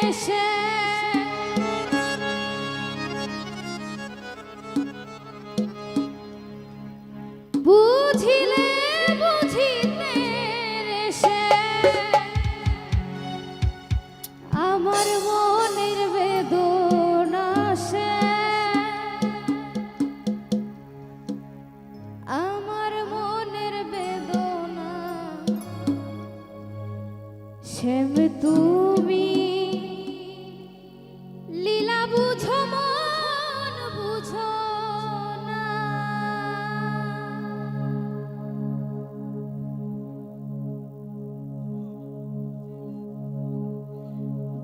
এসে বুঝিলে বুঝিতে এসে আমার মনের বেদনা সে আমার মনের বেদনা শ্যাম তুমি লীলা বুঝো মন বুঝো না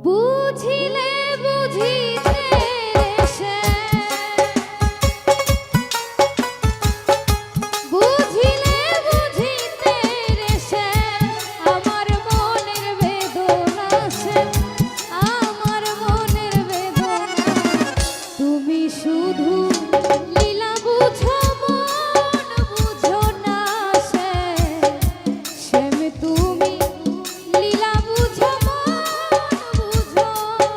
বুঝিলে বুঝিতে এসে বুঝিলে বুঝিতে এসে আমার মনের বেদনা সে আমার মনের বেদনা তুমি শুধু লীলা বুঝো মন বুঝো না সে শ্যাম তুমি লীলা বুঝো মন বুঝো না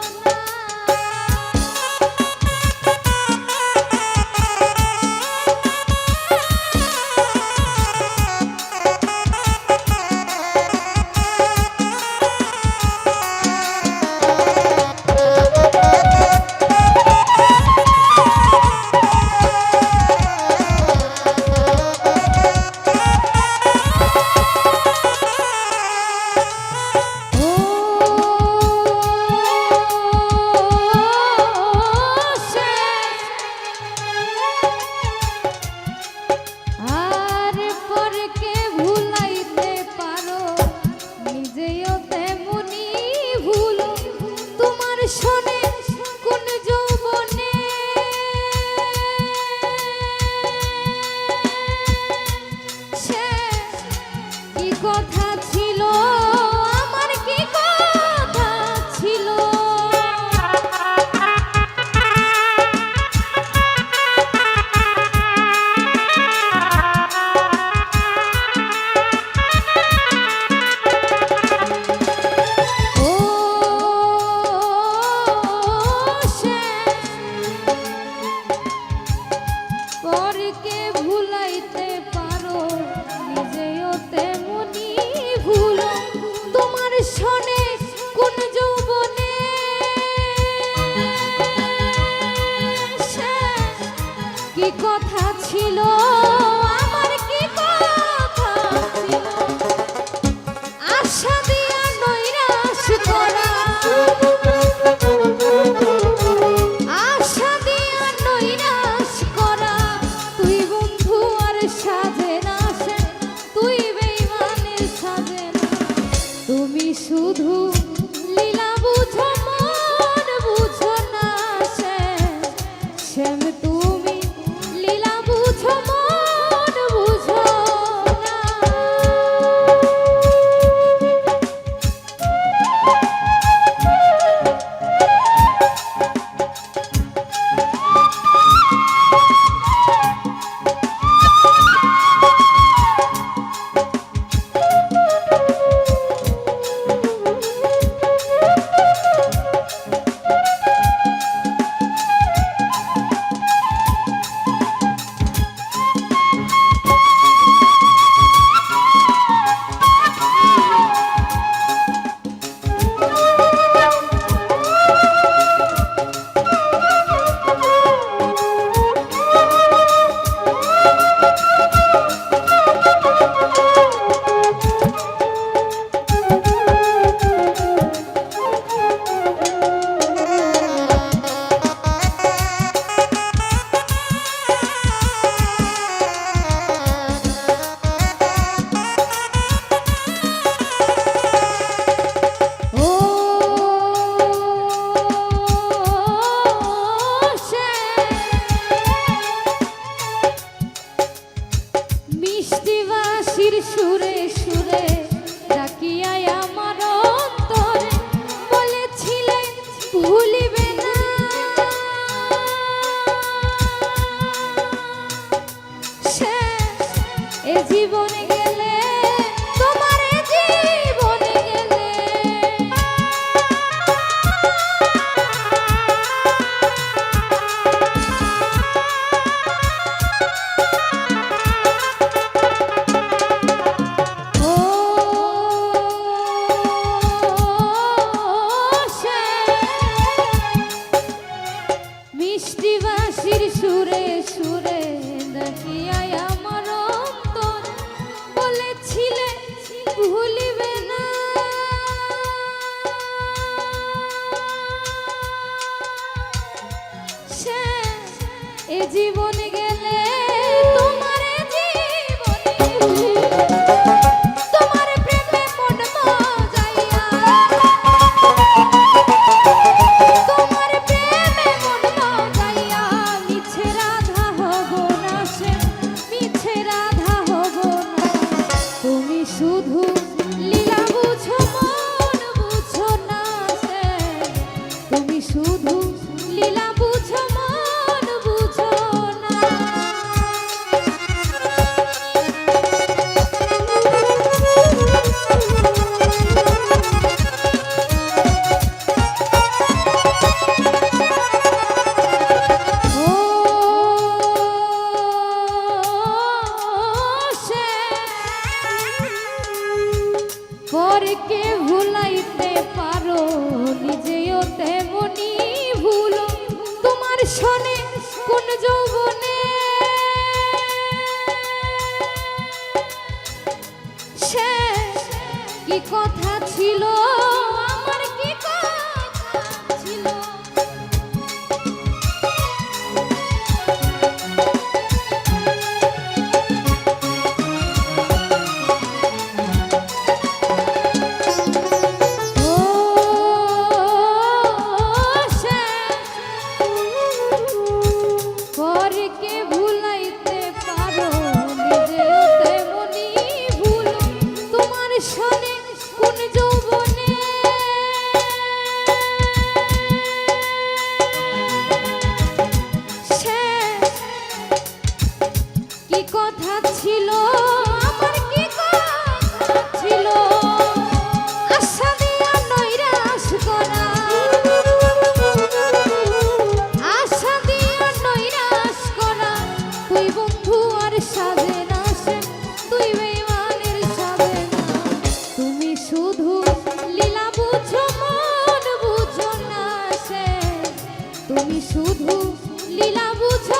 শোনে কোন যৌবনে সে কি কথা ছিল আমার কি কথা ছিল পরকে ভুলাইতে পারো নিজেও তেমনি ভুলো তোমার শোনে কোন যৌবনে সে কি কথা ছিল আমার কি কথা ছিল আশা দিয়া নৈরাশ করা আশা দিয়া নৈরাশ করা তুই বন্ধু আর সাজে না সে তুই বেঈমানের সাজে না তুমি শুধু লীলা বুঝো মন বুঝো না সে শ্যাম তুমি লীলা বুঝো মন বুঝো না জীবন গেলে তোমার জীবনে তোমার প্রেমে মন মজাইয়া তোমার প্রেমে মন মজাইয়া মিছে রাধা হব না সে মিছে রাধা হব না তুমি শুধু লীলা বুঝো মন বুঝো না সে তুমি শুধু লীলা বুঝো মন বুঝো না ও সে পরকে ভুলাইতে পারো নিজেও তেমনি ভুলো তোমার শোনে কোন যৌবনে সে কি কথা ছিল আমার কি কথা ছিল ও সে পরকে ভুলাইতে পারো নিজেও তেমনি ভুলো তোমার শোনে কোন যৌবনে সে কি কথা ছিল আমার কি কথা ছিল আশা দিয়া নৈরাশ করা আশা দিয়া নৈরাশ করা তুই বন্ধু আর সাজে না সে তুই বেঈমানের সাজে না তুমি শুধু লীলা বুঝো মন বুঝো না সে তুমি শুধু লীলা বুঝো